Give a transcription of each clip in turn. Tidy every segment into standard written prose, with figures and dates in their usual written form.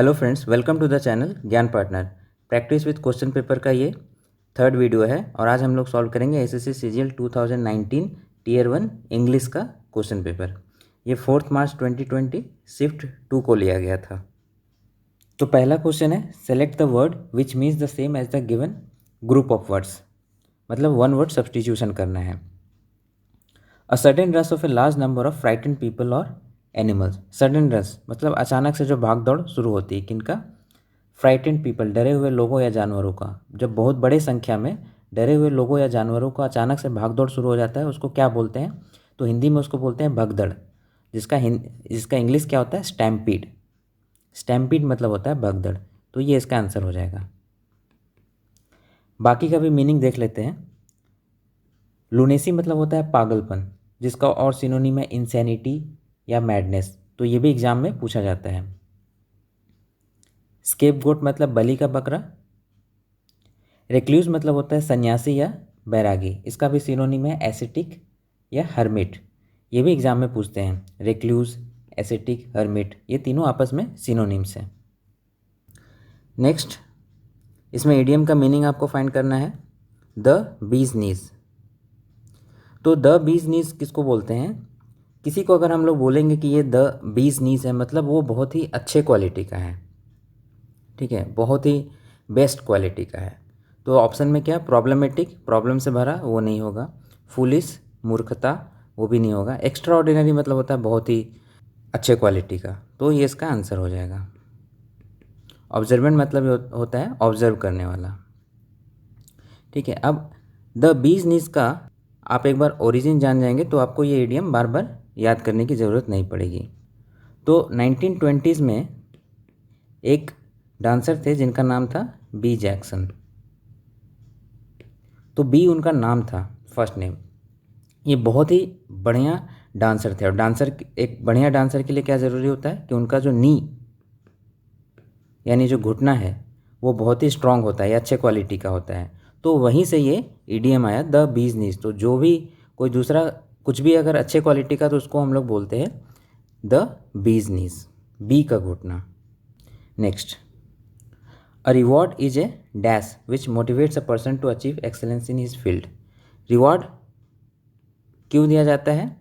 Hello friends, welcome to the channel Gyan partner. Practice with question paper का ये third video है और आज हम लोग सॉल्व करेंगे एसएससी सीजीएल 2019 टीयर 1 इंग्लिश का क्वेश्चन पेपर। ये 4 मार्च 2020 शिफ्ट 2 को लिया गया था। तो पहला क्वेश्चन है, select the word which means the same as the given group of words. मतलब वन वर्ड सब्सटीट्यूशन करना है। A sudden rush of a large number of frightened people और एनिमल्स। सडन रश मतलब अचानक से जो भाग दौड़ शुरू होती है, किनका? फ्राइटेंड पीपल, डरे हुए लोगों या जानवरों का। जब बहुत बड़े संख्या में डरे हुए लोगों या जानवरों का अचानक से भाग दौड़ शुरू हो जाता है, उसको क्या बोलते हैं? तो हिंदी में उसको बोलते हैं भगदड़, जिसका इंग्लिश क्या होता है? स्टैम्पीड। स्टैम्पीड मतलब होता है भगदड़। तो ये इसका आंसर हो जाएगा। बाकी का भी मीनिंग देख लेते हैं। लूनेसी मतलब होता है पागलपन, जिसका और सिनोनिम है इंसैनिटी या मैडनेस। तो ये भी एग्जाम में पूछा जाता है। स्केपगोट मतलब बलि का बकरा। रेक्ल्यूज मतलब होता है सन्यासी या बैरागी। इसका भी सिनोनिम है एसेटिक या हर्मिट। ये भी एग्जाम में पूछते हैं। रेक्ल्यूज, एसेटिक, हर्मिट, ये तीनों आपस में सिनोनिम्स हैं। नेक्स्ट, इसमें इडियम का मीनिंग आपको फाइंड करना है। द बीज नीज। तो द बीज नीज किसको बोलते हैं? किसी को अगर हम लोग बोलेंगे कि ये द बीज नीज है, मतलब वो बहुत ही अच्छे क्वालिटी का है। ठीक है, बहुत ही बेस्ट क्वालिटी का है। तो ऑप्शन में क्या? प्रॉब्लमेटिक, प्रॉब्लम से भरा, वो नहीं होगा। फुलिश, मूर्खता, वो भी नहीं होगा। एक्स्ट्रा ऑर्डिनरी मतलब होता है बहुत ही अच्छे क्वालिटी का। तो ये इसका आंसर हो जाएगा। ऑब्जर्वेंट मतलब होता है ऑब्जर्व करने वाला। ठीक है, अब द बीज नीज का आप एक बार ओरिजिन जान जाएंगे तो आपको ये इडियम बार बार याद करने की ज़रूरत नहीं पड़ेगी। तो 1920s में एक डांसर थे जिनका नाम था बी जैक्सन। तो बी उनका नाम था, फर्स्ट नेम। ये बहुत ही बढ़िया डांसर थे। और एक बढ़िया डांसर के लिए क्या ज़रूरी होता है कि उनका जो नी यानी जो घुटना है वो बहुत ही स्ट्रांग होता है या अच्छे क्वालिटी का होता है। तो वहीं से ये ईडीएम आया, द बीज नीज। तो जो भी कोई दूसरा कुछ भी अगर अच्छे क्वालिटी का, तो उसको हम लोग बोलते हैं द बीज नीज, बी का घुटना। Next, a reward is a dash which motivates a person to achieve excellence in his field. Reward क्यों दिया जाता है?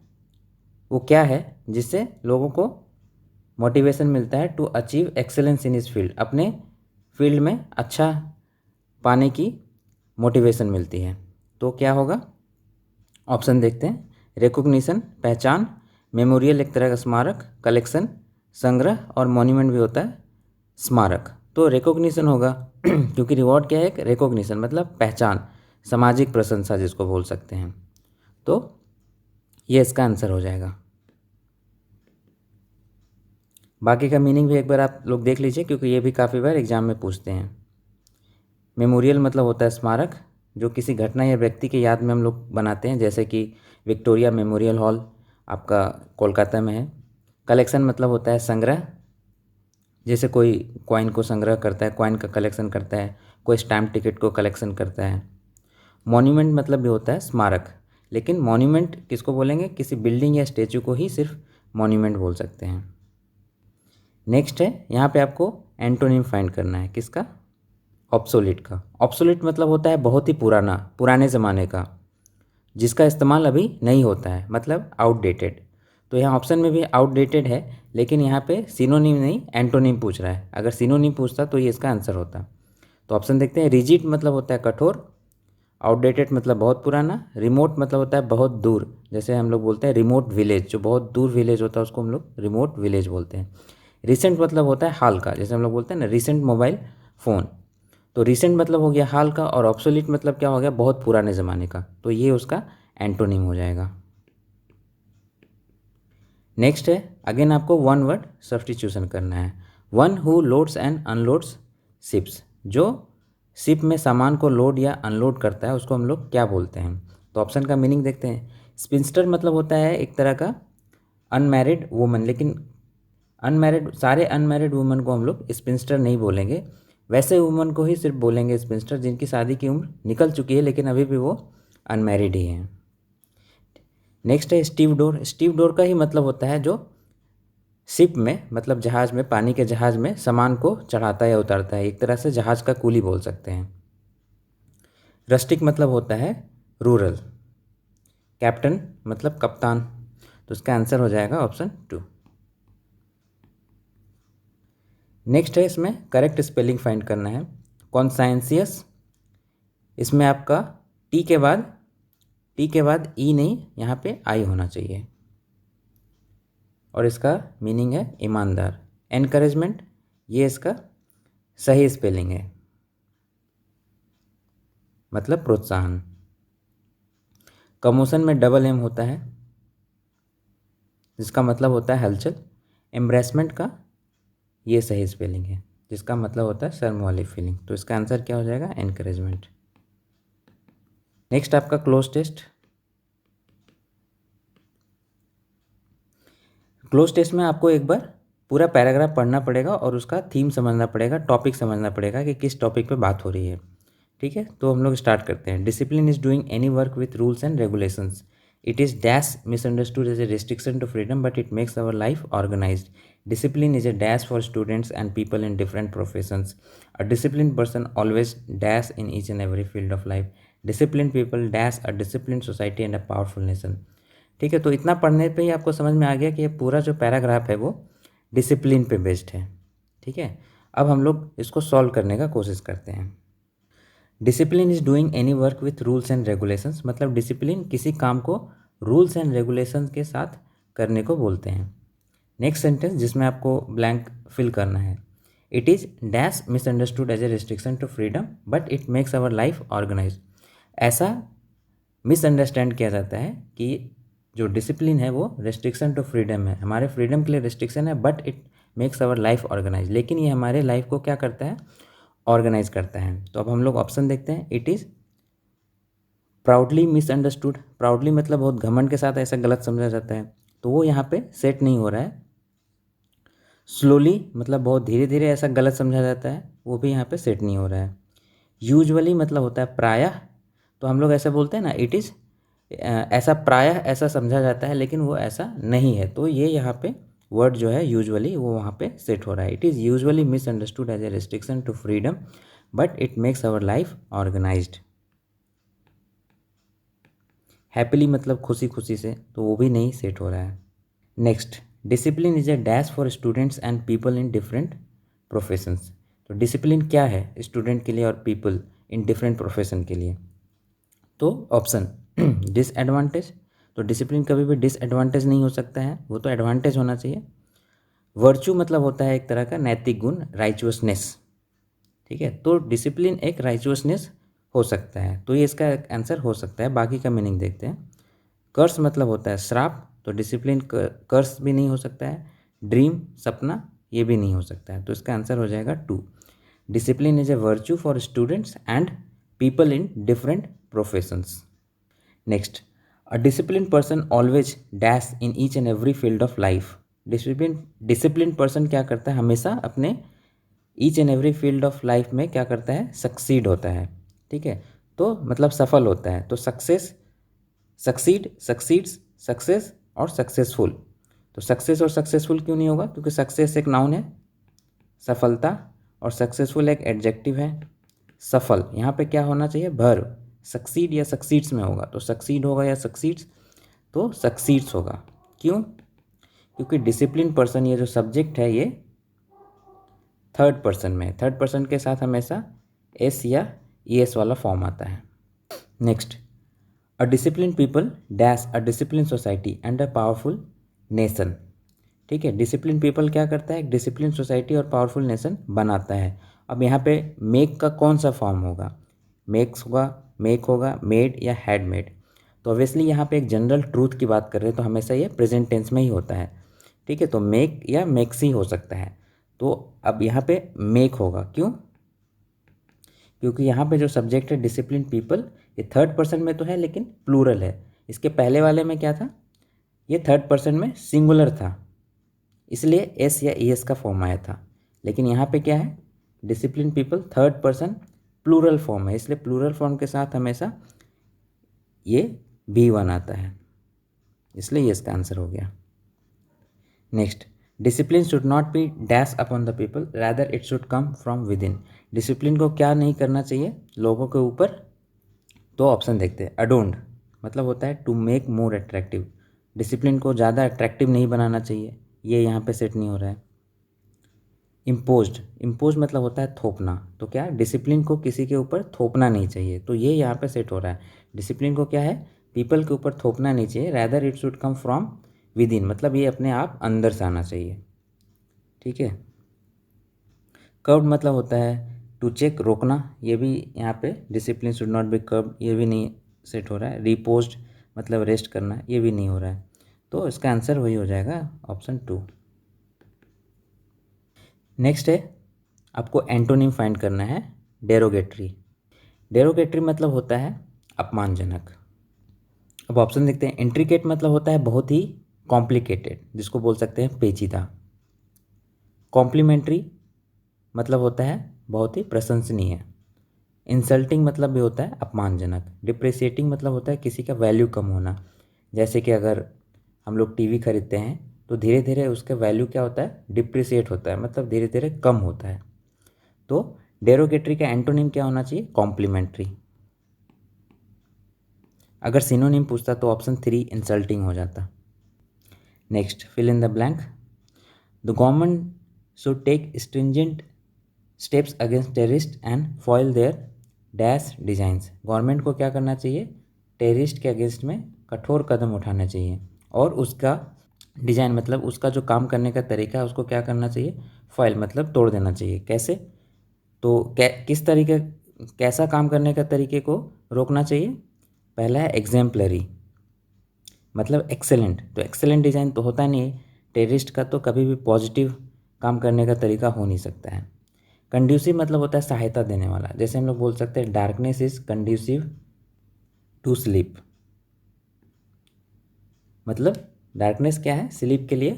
वो क्या है जिससे लोगों को मोटिवेशन मिलता है to achieve excellence in his field, अपने फील्ड में अच्छा पाने की मोटिवेशन मिलती है। तो क्या होगा? ऑप्शन देखते हैं। रिकॉग्निशन, पहचान। मेमोरियल एक तरह का स्मारक, कलेक्शन, संग्रह, और मॉन्यूमेंट भी होता है स्मारक। तो रिकॉग्निशन होगा क्योंकि रिवॉर्ड क्या है? एक रिकॉग्निशन मतलब पहचान, सामाजिक प्रशंसा जिसको बोल सकते हैं। तो ये इसका आंसर हो जाएगा। बाकी का मीनिंग भी एक बार आप लोग देख लीजिए क्योंकि ये भी काफ़ी बार एग्जाम में पूछते हैं। मेमोरियल मतलब होता है स्मारक, जो किसी घटना या व्यक्ति के याद में हम लोग बनाते हैं, जैसे कि विक्टोरिया मेमोरियल हॉल आपका कोलकाता में है। कलेक्शन मतलब होता है संग्रह, जैसे कोई कॉइन को संग्रह करता है, कॉइन का कलेक्शन करता है, कोई स्टैम्प टिकट को कलेक्शन करता है। मॉन्यूमेंट मतलब भी होता है स्मारक, लेकिन मॉन्यूमेंट किसको बोलेंगे? किसी बिल्डिंग या स्टेचू को ही सिर्फ मॉन्यूमेंट बोल सकते हैं। नेक्स्ट है, यहाँ पे आपको एंटोनिम फाइंड करना है। किसका? ऑब्सोलीट का। ऑब्सोलीट मतलब होता है बहुत ही पुराना, पुराने ज़माने का, जिसका इस्तेमाल अभी नहीं होता है, मतलब आउटडेटेड। तो यहाँ ऑप्शन में भी आउटडेटेड है, लेकिन यहाँ पे सिनोनिम नहीं एंटोनिम पूछ रहा है। अगर सिनोनिम पूछता तो ये इसका आंसर होता। तो ऑप्शन देखते हैं। रिजिड मतलब होता है कठोर, आउटडेटेड मतलब बहुत पुराना, रिमोट मतलब होता है बहुत दूर, जैसे हम लोग बोलते हैं रिमोट विलेज, जो बहुत दूर विलेज होता है उसको हम लोग रिमोट विलेज बोलते हैं। रिसेंट मतलब होता है हाल का, जैसे हम लोग बोलते हैं ना रिसेंट मोबाइल फ़ोन। तो रिसेंट मतलब हो गया हाल का, और ऑब्सोलीट मतलब क्या हो गया? बहुत पुराने ज़माने का। तो ये उसका एंटोनिम हो जाएगा। नेक्स्ट है, अगेन आपको वन वर्ड सब्स्टिट्यूशन करना है। One who loads and unloads ships. जो शिप में सामान को लोड या अनलोड करता है उसको हम लोग क्या बोलते हैं? तो ऑप्शन का मीनिंग देखते हैं। स्पिंस्टर मतलब होता है एक तरह का अनमैरिड वुमन, लेकिन सारे अनमैरिड वुमन को हम लोग स्पिंस्टर नहीं बोलेंगे। वैसे वुमन को ही सिर्फ बोलेंगे स्पिंस्टर जिनकी शादी की उम्र निकल चुकी है लेकिन अभी भी वो अनमैरिड ही हैं। नेक्स्ट है स्टीव डोर। स्टीव डोर का ही मतलब होता है जो शिप में मतलब जहाज़ में, पानी के जहाज़ में सामान को चढ़ाता है या उतारता है, एक तरह से जहाज़ का कूली बोल सकते हैं। रस्टिक मतलब होता है रूरल। कैप्टन मतलब कप्तान। तो इसका आंसर हो जाएगा ऑप्शन 2। नेक्स्ट है, इसमें करेक्ट स्पेलिंग फाइंड करना है। कॉन्साइंसियस, इसमें आपका टी के बाद ई नहीं, यहाँ पे आई होना चाहिए, और इसका मीनिंग है ईमानदार। एनकरेजमेंट, ये इसका सही स्पेलिंग है, मतलब प्रोत्साहन। कमोशन में डबल एम होता है, जिसका मतलब होता है हलचल। एम्ब्रेसमेंट का ये सही स्पेलिंग है, जिसका मतलब होता है शर्म वाली फीलिंग। तो इसका आंसर क्या हो जाएगा? एनकरेजमेंट। नेक्स्ट आपका क्लोज टेस्ट। क्लोज टेस्ट में आपको एक बार पूरा पैराग्राफ पढ़ना पड़ेगा और उसका थीम समझना पड़ेगा, टॉपिक समझना पड़ेगा कि किस टॉपिक पे बात हो रही है। ठीक है, तो हम लोग स्टार्ट करते हैं। Discipline is doing any work with rules and regulations. It is dash misunderstood as a restriction to freedom, but it makes our life organized. Discipline is a dash for students and people in different professions. A disciplined person always dash in each and every field of life. Disciplined people dash a disciplined society and a powerful nation. ठीक है, तो इतना पढ़ने पे ही आपको समझ में आ गया कि ये पूरा जो पैराग्राफ है वो डिसिप्लिन पे बेस्ड है। ठीक है, अब हम लोग इसको सॉल्व करने का कोशिश करते हैं। Discipline is doing any work with rules and regulations, मतलब डिसिप्लिन किसी काम को रूल्स एंड रेगुलेशंस के साथ करने को बोलते हैं। नेक्स्ट सेंटेंस जिसमें आपको ब्लैंक फिल करना है। It is dash misunderstood as a restriction to freedom, but it makes our life organize. ऐसा मिसअंडरस्टैंड किया जाता है कि जो डिसिप्लिन है वो रेस्ट्रिक्शन टू फ्रीडम है, हमारे फ्रीडम के लिए रेस्ट्रिक्शन है, but it makes our life organize, लेकिन ये हमारे लाइफ को क्या करता है? ऑर्गेनाइज करता है। तो अब हम लोग ऑप्शन देखते हैं। It is proudly misunderstood. Proudly मतलब बहुत घमंड के साथ ऐसा गलत समझा जाता है, तो वो यहाँ पे सेट नहीं हो रहा है। स्लोली मतलब बहुत धीरे धीरे ऐसा गलत समझा जाता है, वो भी यहाँ पे सेट नहीं हो रहा है। यूजुअली मतलब होता है प्रायः, तो हम लोग ऐसे बोलते हैं ना, इट इज़ ऐसा प्रायः ऐसा समझा जाता है, लेकिन वो ऐसा नहीं है, तो ये यहाँ पे वर्ड जो है यूजुअली वो वहाँ पे सेट हो रहा है। It is usually misunderstood as a restriction to freedom, but it makes our life organized. Happily मतलब खुशी खुशी से, तो वो भी नहीं सेट हो रहा है। Next, discipline is a dash for students and people in different professions. तो डिसिप्लिन क्या है स्टूडेंट के लिए और पीपल इन डिफरेंट प्रोफेशन के लिए? तो ऑप्शन डिसएडवांटेज। तो डिसिप्लिन कभी भी डिसएडवांटेज नहीं हो सकता है, वो तो एडवांटेज होना चाहिए। वर्चू मतलब होता है एक तरह का नैतिक गुण, राइचुअसनेस। ठीक है, तो डिसिप्लिन एक राइचुअसनेस हो सकता है, तो ये इसका आंसर हो सकता है। बाकी का मीनिंग देखते हैं। कर्स मतलब होता है श्राप, तो डिसिप्लिन कर्स भी नहीं हो सकता है। ड्रीम सपना, ये भी नहीं हो सकता है, तो इसका आंसर हो जाएगा 2। Discipline is a virtue for students and people in different professions. Next, a discipline person always dash in each and every field of life. Discipline person क्या करता है? हमेशा अपने each and every field of life में क्या करता है? Succeed होता है। ठीक है, तो मतलब सफल होता है। तो सक्सेस, सक्सीड, सक्सीड्स, सक्सेस और सक्सेसफुल। तो सक्सेस और सक्सेसफुल क्यों नहीं होगा? क्योंकि सक्सेस एक नाउन है, सफलता, और सक्सेसफुल एक एडजेक्टिव है, सफल। यहाँ पे क्या होना चाहिए? भर। सक्सीड या सक्सीड्स में होगा, तो सक्सीड होगा या सक्सीड्स? तो सक्सीड्स होगा। क्यों? क्योंकि डिसिप्लिन पर्सन, ये जो सब्जेक्ट है ये थर्ड पर्सन में, थर्ड पर्सन के साथ हमेशा एस या ई एस वाला फॉर्म आता है। Next, a discipline people dash a discipline society and a powerful nation. ठीक है, डिसिप्लिन पीपल क्या करता है? एक डिसिप्लिन सोसाइटी और पावरफुल नेशन बनाता है। अब यहाँ पे मेक का कौन सा फॉर्म होगा? मेक्स होगा, मेक होगा, मेड या हैड मेड? तो ऑब्वियसली यहाँ पे एक जनरल ट्रूथ की बात कर रहे हैं, तो हमेशा ये प्रेजेंट टेंस में ही होता है। ठीक है, तो मेक या मेक्स ही हो सकता है। तो अब यहाँ पे मेक होगा। क्यों? क्योंकि यहाँ पे जो सब्जेक्ट है डिसिप्लिन पीपल, ये थर्ड पर्सन में तो है लेकिन प्लूरल है। इसके पहले वाले में क्या था? ये थर्ड पर्सन में सिंगुलर था, इसलिए एस या ई एस का फॉर्म आया था। लेकिन यहाँ पे क्या है? Discipline people third person plural form है, इसलिए प्लूरल फॉर्म के साथ हमेशा ये भी वन आता है, इसलिए ये इसका आंसर हो गया। Next, discipline should not be dash upon the people, rather it should come from with in. Discipline को क्या नहीं करना चाहिए लोगों के ऊपर? तो ऑप्शन देखते हैं। अडोन्ड मतलब होता है to make more attractive, discipline को ज़्यादा अट्रैक्टिव नहीं बनाना चाहिए, ये यहाँ पे सेट नहीं हो रहा है। इम्पोज मतलब होता है थोपना, तो क्या डिसिप्लिन को किसी के ऊपर थोपना नहीं चाहिए, तो ये यहाँ पे सेट हो रहा है। डिसिप्लिन को क्या है, पीपल के ऊपर थोपना नहीं चाहिए, rather it should come from with in, मतलब ये अपने आप अंदर से आना चाहिए। ठीक है। कर्व्ड मतलब होता है टू चेक, रोकना, ये भी यहाँ पे discipline should not be curved, ये भी नहीं सेट हो रहा है। रिपोज्ड मतलब रेस्ट करना, ये भी नहीं हो रहा है, तो इसका आंसर वही हो जाएगा ऑप्शन 2। नेक्स्ट है, आपको एंटोनिम फाइंड करना है, डेरोगेटरी। डेरोगेटरी मतलब होता है अपमानजनक। अब ऑप्शन देखते हैं। इंट्रिकेट मतलब होता है बहुत ही कॉम्प्लिकेटेड, जिसको बोल सकते हैं पेचीदा। कॉम्प्लीमेंट्री मतलब होता है बहुत ही प्रशंसनीय। इंसल्टिंग मतलब भी होता है अपमानजनक। डिप्रिसिएटिंग मतलब होता है किसी का वैल्यू कम होना, जैसे कि अगर हम लोग टीवी खरीदते हैं तो धीरे धीरे उसका वैल्यू क्या होता है, डिप्रिसिएट होता है, मतलब धीरे धीरे कम होता है। तो डेरोगेटरी का एंटोनिम क्या होना चाहिए, कॉम्प्लीमेंट्री। अगर सिनोनिम पूछता तो ऑप्शन 3 इंसल्टिंग हो जाता। Next, fill in the blank. The government should take stringent steps against terrorist and foil their dash designs. Government को क्या करना चाहिए, टेररिस्ट के अगेंस्ट में कठोर कदम उठाना चाहिए, और उसका डिजाइन मतलब उसका जो काम करने का तरीका है उसको क्या करना चाहिए, फॉइल मतलब तोड़ देना चाहिए। कैसे? तो किस तरीके, कैसा काम करने का तरीके को रोकना चाहिए? पहला है एग्जाम्पलरी मतलब एक्सेलेंट, तो एक्सेलेंट डिज़ाइन तो होता नहीं है टेररिस्ट का, तो कभी भी पॉजिटिव काम करने का तरीका हो नहीं सकता है। कंड्यूसिव मतलब होता है सहायता देने वाला, जैसे हम लोग बोल सकते हैं darkness is conducive to sleep, मतलब डार्कनेस क्या है, स्लीप के लिए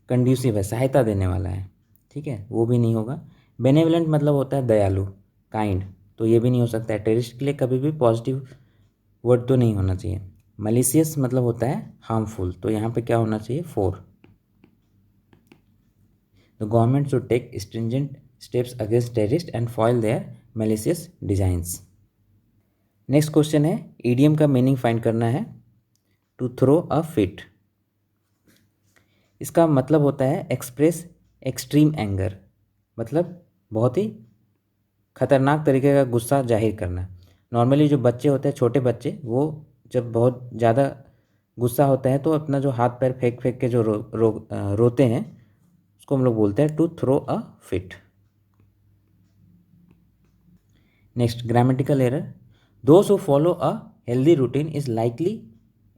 कंड्यूसिव है, सहायता देने वाला है। ठीक है, वो भी नहीं होगा। बेनेवलेंट मतलब होता है दयालु, काइंड, तो ये भी नहीं हो सकता है। टेररिस्ट के लिए कभी भी पॉजिटिव वर्ड तो नहीं होना चाहिए। मलिशियस मतलब होता है हार्मफुल, तो यहाँ पे क्या होना चाहिए, 4। The government should take stringent steps against terrorist and foil their malicious designs. Next question है, ईडियम का मीनिंग फाइंड करना है, टू थ्रो अ फिट। इसका मतलब होता है एक्सप्रेस एक्सट्रीम एंगर, मतलब बहुत ही खतरनाक तरीके का गुस्सा जाहिर करना। नॉर्मली जो बच्चे होते हैं, छोटे बच्चे, वो जब बहुत ज़्यादा गुस्सा होता है तो अपना जो हाथ पैर फेंक फेंक के जो रोते हैं, उसको हम लोग बोलते हैं to throw a fit. Next, grammatical error. Those who follow a healthy routine is likely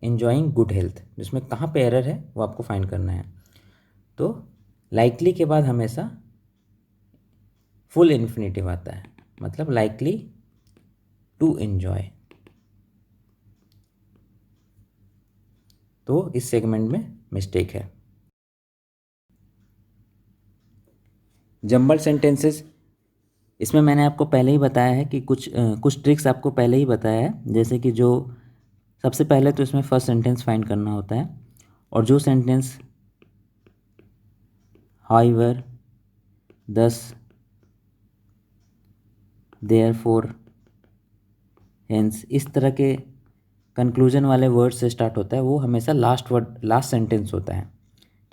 enjoying good health, जिसमें कहाँ पे एरर है वो आपको फाइंड करना है। तो लाइकली के बाद हमेशा फुल इन्फिनेटिव आता है, मतलब लाइकली टू एंजॉय, तो इस सेगमेंट में मिस्टेक है। जंबल सेंटेंसेस, इसमें मैंने आपको पहले ही बताया है कि कुछ ट्रिक्स आपको पहले ही बताया है, जैसे कि जो सबसे पहले तो इसमें फर्स्ट सेंटेंस फाइंड करना होता है, और जो सेंटेंस हाउएवर, दस, देयरफॉर, हेंस, इस तरह के कंक्लूजन वाले वर्ड से स्टार्ट होता है, वो हमेशा लास्ट वर्ड, लास्ट सेंटेंस होता है।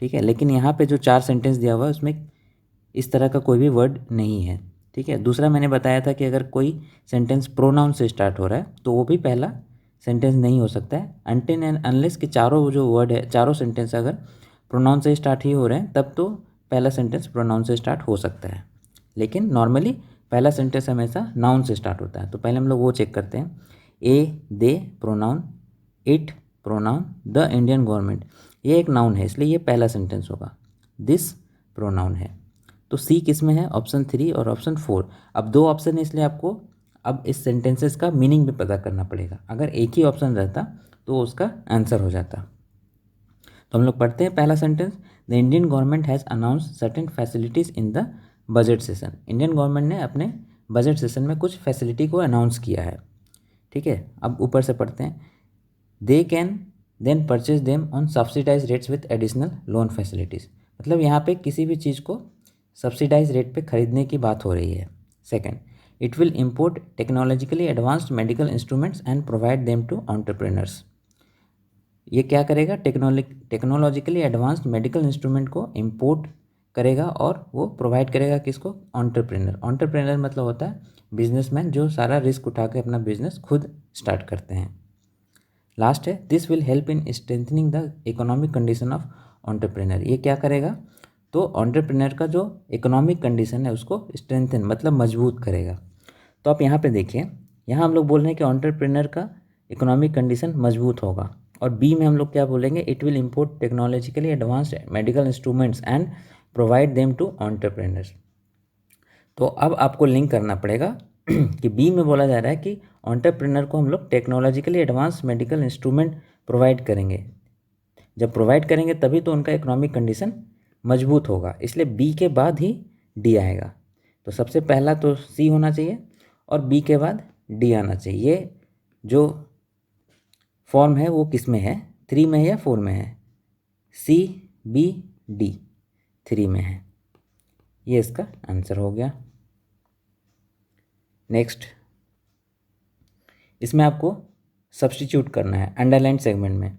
ठीक है, लेकिन यहाँ पे जो 4 सेंटेंस दिया हुआ है उसमें इस तरह का कोई भी वर्ड नहीं है। ठीक है, दूसरा मैंने बताया था कि अगर कोई सेंटेंस प्रोनाउन से स्टार्ट हो रहा है तो वो भी पहला सेंटेंस नहीं हो सकता है, अनटिल एंड अनलेस कि चारों जो वर्ड है, चारों सेंटेंस अगर प्रोनाउन से स्टार्ट ही हो रहे हैं, तब तो पहला सेंटेंस प्रोनाउन से स्टार्ट हो सकता है। लेकिन नॉर्मली पहला सेंटेंस हमेशा नाउन से स्टार्ट होता है, तो पहले हम लोग वो चेक करते हैं। A, they pronoun, it pronoun, the Indian government, ये एक नाउन है इसलिए ये पहला सेंटेंस होगा। दिस प्रोनाउन है, तो सी किस में है, ऑप्शन 3 और ऑप्शन 4। अब 2 ऑप्शन है इसलिए आपको अब इस सेंटेंसेस का मीनिंग भी पता करना पड़ेगा। अगर एक ही ऑप्शन रहता तो उसका आंसर हो जाता। तो हम लोग पढ़ते हैं पहला sentence. The Indian government has announce certain facilities in the budget session. Indian government ने अपने बजट सेशन में कुछ फैसिलिटी को अनाउंस किया है। ठीक है, अब ऊपर से पढ़ते हैं। They can then purchase them on subsidize rates with additional loan facilities. मतलब यहाँ पे किसी भी चीज़ को सब्सिडाइज रेट पे खरीदने की बात हो रही है। Second, it will import technologically advanced medical instruments and provide them to entrepreneurs. ये क्या करेगा, टेक्नोलॉजिकली एडवांस्ड मेडिकल इंस्ट्रूमेंट को इम्पोर्ट करेगा और वो प्रोवाइड करेगा किसको, एंटरप्रेन्योर। एंटरप्रेन्योर मतलब होता है बिजनेसमैन जो सारा रिस्क उठा के अपना बिजनेस खुद स्टार्ट करते हैं। लास्ट है, this will help in strengthening the economic condition of entrepreneur. ये क्या करेगा, तो एंटरप्रेन्योर का जो इकोनॉमिक कंडीशन है उसको स्ट्रेंथन मतलब मजबूत करेगा। तो आप यहाँ पे देखिए, यहाँ हम लोग बोल रहे हैं कि एंटरप्रेन्योर का इकोनॉमिक कंडीशन मजबूत होगा, और बी में हम लोग क्या बोलेंगे, it will import technologically advanced medical instruments and provide them to entrepreneurs. तो अब आपको लिंक करना पड़ेगा कि बी में बोला जा रहा है कि एंटरप्रेन्योर को हम लोग technologically advance medical instrument provide करेंगे। जब प्रोवाइड करेंगे तभी तो उनका इकोनॉमिक कंडीशन मजबूत होगा, इसलिए बी के बाद ही डी आएगा। तो सबसे पहला तो सी होना चाहिए और बी के बाद डी आना चाहिए। ये जो फॉर्म है वो किस में है, 3 में है या 4 में है, सी बी डी 3 में है। ये इसका आंसर हो गया। नेक्स्ट, इसमें आपको सब्स्टिट्यूट करना है अंडरलाइन सेगमेंट में।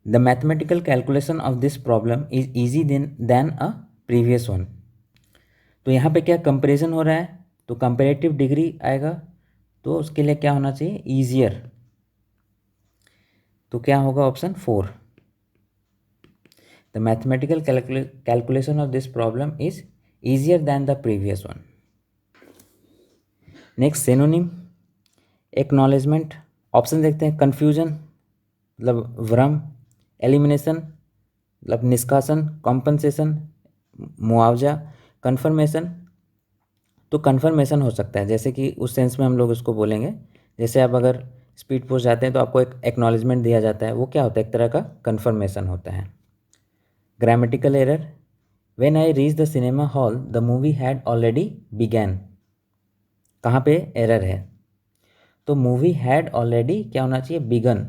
The mathematical calculation of this problem is easy then a previous one. तो यहाँ पे क्या कंपैरिजन हो रहा है, तो कंपैरेटिव डिग्री आएगा, तो उसके लिए क्या होना चाहिए, ईजियर। तो क्या होगा, option 4। The mathematical calculation of this problem is easier than the previous one. Next, synonym, acknowledgement. Option देखते हैं, कन्फ्यूजन मतलब भ्रम, एलिमिनेशन मतलब निष्कासन, कॉम्पनसेशन मुआवजा, कन्फर्मेशन। तो कन्फर्मेशन हो सकता है, जैसे कि उस सेंस में हम लोग उसको बोलेंगे, जैसे आप अगर स्पीड पोस्ट जाते हैं तो आपको एक एक्नॉलेजमेंट दिया जाता है, वो क्या होता है, एक तरह का कन्फर्मेशन होता है। Grammatical error, when I reach the cinema hall the movie had already began. कहाँ पे एरर है, तो मूवी हैड ऑलरेडी क्या होना चाहिए, बिगन,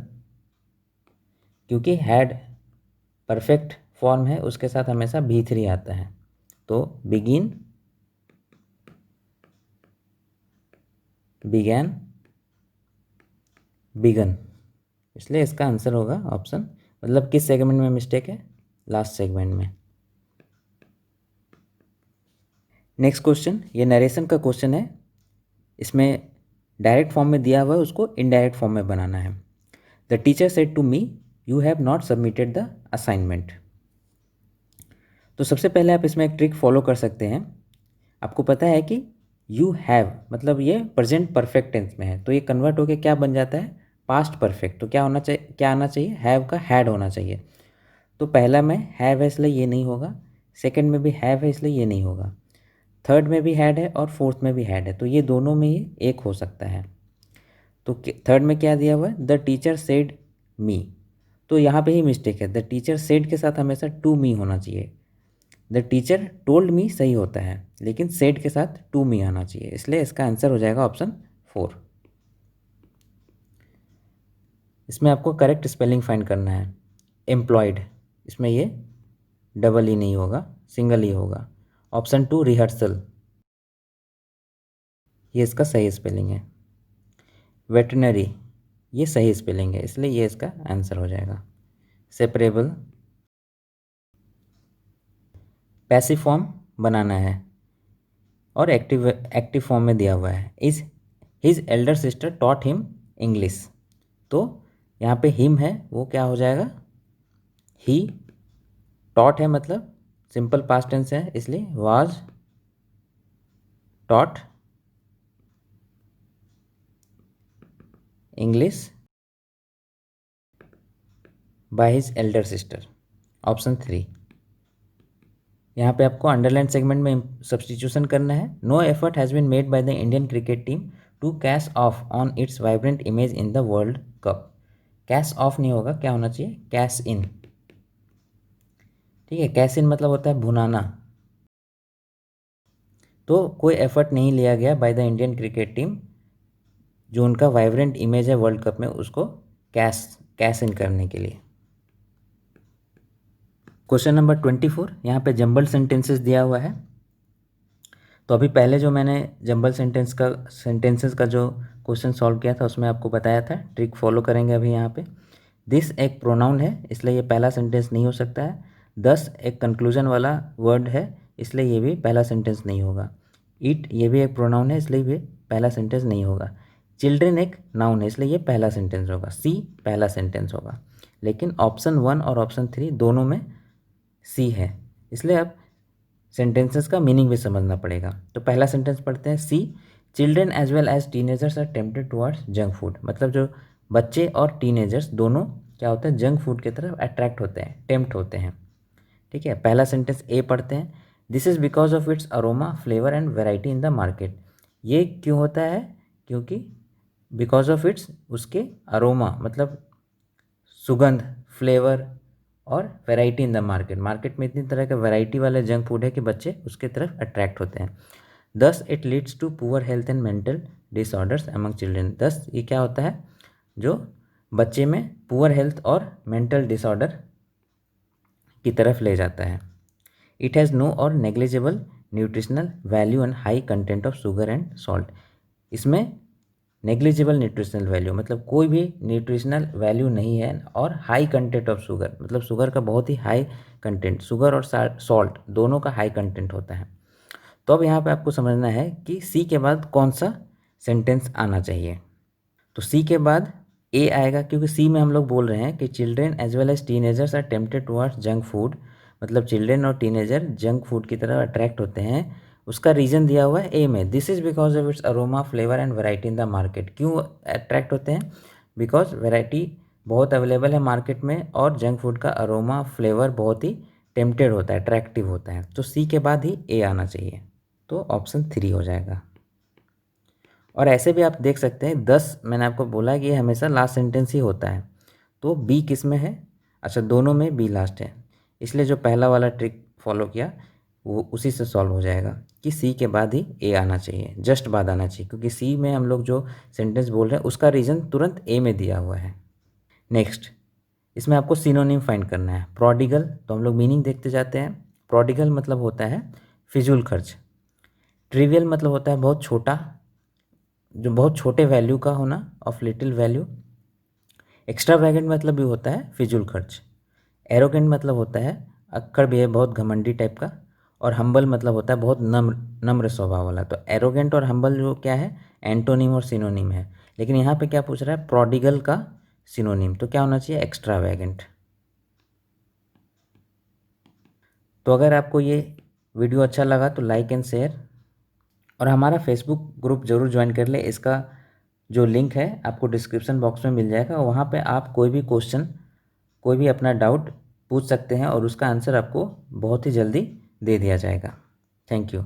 क्योंकि हैड परफेक्ट फॉर्म है उसके साथ हमेशा B3 आता है, तो बिगिन, बिगैन, बिगन, इसलिए इसका आंसर होगा ऑप्शन, मतलब किस सेगमेंट में मिस्टेक है, लास्ट सेगमेंट में। नेक्स्ट क्वेश्चन, ये नरेशन का क्वेश्चन है, इसमें डायरेक्ट फॉर्म में दिया हुआ है, उसको इनडायरेक्ट फॉर्म में बनाना है। The teacher said to me you have not submitted the assignment. तो सबसे पहले आप इसमें एक ट्रिक फॉलो कर सकते हैं। आपको पता है कि यू हैव मतलब ये प्रेजेंट परफेक्ट टेंस में है, तो ये कन्वर्ट होके क्या बन जाता है, पास्ट परफेक्ट। तो क्या होना चाहिए, क्या आना चाहिए, हैव का हैड होना चाहिए। तो पहला में हैव है इसलिए ये नहीं होगा, सेकंड में भी हैव है इसलिए ये नहीं होगा, थर्ड में भी हैड है और फोर्थ में भी हैड है, तो ये दोनों में ही एक हो सकता है। तो थर्ड में क्या दिया हुआ है, द टीचर सेड मी, तो यहाँ पे ही मिस्टेक है, द टीचर सेड के साथ हमेशा टू मी होना चाहिए। द टीचर टोल्ड मी सही होता है, लेकिन सेड के साथ टू मी आना चाहिए, इसलिए इसका आंसर हो जाएगा ऑप्शन 4। इसमें आपको करेक्ट स्पेलिंग फाइंड करना है। एम्प्लॉयड, इसमें ये डबल ही नहीं होगा, सिंगल ही होगा। ऑप्शन 2 रिहर्सल, ये इसका सही स्पेलिंग है। वेटनरी, ये सही स्पेलिंग है, इसलिए ये इसका आंसर हो जाएगा। सेपरेबल, पैसिव फॉर्म बनाना है और एक्टिव फॉर्म में दिया हुआ है। Is his Elder sister taught him English, तो यहाँ पे हिम है वो क्या हो जाएगा, ही। टॉट है मतलब सिंपल पास्ट टेंस है, इसलिए was taught English by his Elder sister, option 3। यहाँ पे आपको अंडरलाइन सेगमेंट में सब्सटीट्यूशन करना है। No effort has been made by the Indian cricket team to cash off on its vibrant image in the world cup. Cash off नहीं होगा, क्या होना चाहिए, कैश इन। ठीक है, कैश इन मतलब होता है भुनाना। तो कोई एफर्ट नहीं लिया गया bye the Indian cricket team, जो उनका वाइब्रेंट इमेज है वर्ल्ड कप में, उसको कैश इन करने के लिए। क्वेश्चन नंबर 24, यहाँ पे जंबल सेंटेंसेस दिया हुआ है। तो अभी पहले जो मैंने जंबल सेंटेंसेस का जो क्वेश्चन सॉल्व किया था उसमें आपको बताया था, ट्रिक फॉलो करेंगे अभी यहाँ पे। दिस एक प्रोनाउन है, इसलिए ये पहला सेंटेंस नहीं हो सकता है। दस एक कंक्लूजन वाला वर्ड है, इसलिए ये भी पहला सेंटेंस नहीं होगा। इट ये भी एक प्रोनाउन है, इसलिए भी पहला सेंटेंस नहीं होगा। चिल्ड्रेन एक नाउन है, इसलिए ये पहला सेंटेंस होगा। सी पहला सेंटेंस होगा। लेकिन ऑप्शन 1 और ऑप्शन 3 दोनों में सी है, इसलिए अब सेंटेंसेस का मीनिंग भी समझना पड़ेगा। तो पहला सेंटेंस पढ़ते हैं। See children as well as teenagers are tempted towards junk food. मतलब जो बच्चे और टीनेजर्स दोनों क्या होते हैं, जंक फूड की तरफ अट्रैक्ट होते हैं, टेम्प्ट होते हैं। ठीक है, पहला सेंटेंस ए पढ़ते हैं। This is because of its aroma flavour and variety in the market. ये क्यों होता है, क्योंकि बिकॉज ऑफ इट्स उसके अरोमा मतलब सुगंध, फ्लेवर और variety in the market. Market में इतनी तरह के वैरायटी वाले जंक फूड है कि बच्चे उसके तरफ अट्रैक्ट होते हैं। Thus it leads to poor health and mental disorders among children. Thus ये क्या होता है, जो बच्चे में पुअर हेल्थ और मेंटल डिसऑर्डर की तरफ ले जाता है। It has no or negligible nutritional value and high content of sugar and salt. इसमें नेग्लिजिबल न्यूट्रिशनल वैल्यू मतलब कोई भी न्यूट्रिशनल वैल्यू नहीं है, और हाई कंटेंट ऑफ शुगर मतलब शुगर का बहुत ही हाई कंटेंट, शुगर और सॉल्ट दोनों का हाई कंटेंट होता है। तो अब यहाँ पे आपको समझना है कि सी के बाद कौन सा सेंटेंस आना चाहिए। तो सी के बाद ए आएगा, क्योंकि सी में हम लोग बोल रहे हैं कि children as well as teenagers are tempted towards junk food. मतलब चिल्ड्रेन और टीनेजर जंक फूड की तरफ अट्रैक्ट होते हैं। उसका रीज़न दिया हुआ है ए में, this is because of its aroma flavour and variety in the market. क्यों अट्रैक्ट होते हैं, बिकॉज वैरायटी बहुत अवेलेबल है मार्केट में, और जंक फूड का अरोमा फ्लेवर बहुत ही टेम्प्टेड होता है, अट्रैक्टिव होता है। तो सी के बाद ही ए आना चाहिए, तो ऑप्शन 3 हो जाएगा। और ऐसे भी आप देख सकते हैं 10 मैंने आपको बोला कि ये हमेशा लास्ट सेंटेंस ही होता है। तो बी किस में है, अच्छा दोनों में बी लास्ट है, इसलिए जो पहला वाला ट्रिक फॉलो किया वो उसी से सॉल्व हो जाएगा कि सी के बाद ही ए आना चाहिए, जस्ट बाद आना चाहिए, क्योंकि सी में हम लोग जो सेंटेंस बोल रहे हैं उसका रीज़न तुरंत ए में दिया हुआ है। नेक्स्ट, इसमें आपको सिनोनिम फाइंड करना है। प्रोडिगल, तो हम लोग मीनिंग देखते जाते हैं। प्रोडिगल मतलब होता है फिजूल खर्च। ट्रिवियल मतलब होता है बहुत छोटा, जो बहुत छोटे वैल्यू का होना, ऑफ लिटिल वैल्यू। एक्स्ट्रावैगेंट मतलब भी होता है फिजूल खर्च। एरोगेंट मतलब होता है अक्कड़ भी है, बहुत घमंडी टाइप का। और हम्बल मतलब होता है बहुत नम्र नम्र स्वभाव वाला। तो एरोगेंट और हम्बल जो क्या है, एंटोनिम और सिनोनिम है। लेकिन यहाँ पे क्या पूछ रहा है, प्रोडिगल का सिनोनिम, तो क्या होना चाहिए, एक्स्ट्रावैगेंट। तो अगर आपको ये वीडियो अच्छा लगा तो लाइक एंड शेयर, और हमारा फेसबुक ग्रुप ज़रूर ज्वाइन कर ले। इसका जो लिंक है आपको डिस्क्रिप्शन बॉक्स में मिल जाएगा, वहाँ पे आप कोई भी क्वेश्चन, कोई भी अपना डाउट पूछ सकते हैं, और उसका आंसर आपको बहुत ही जल्दी दे दिया जाएगा। Thank you.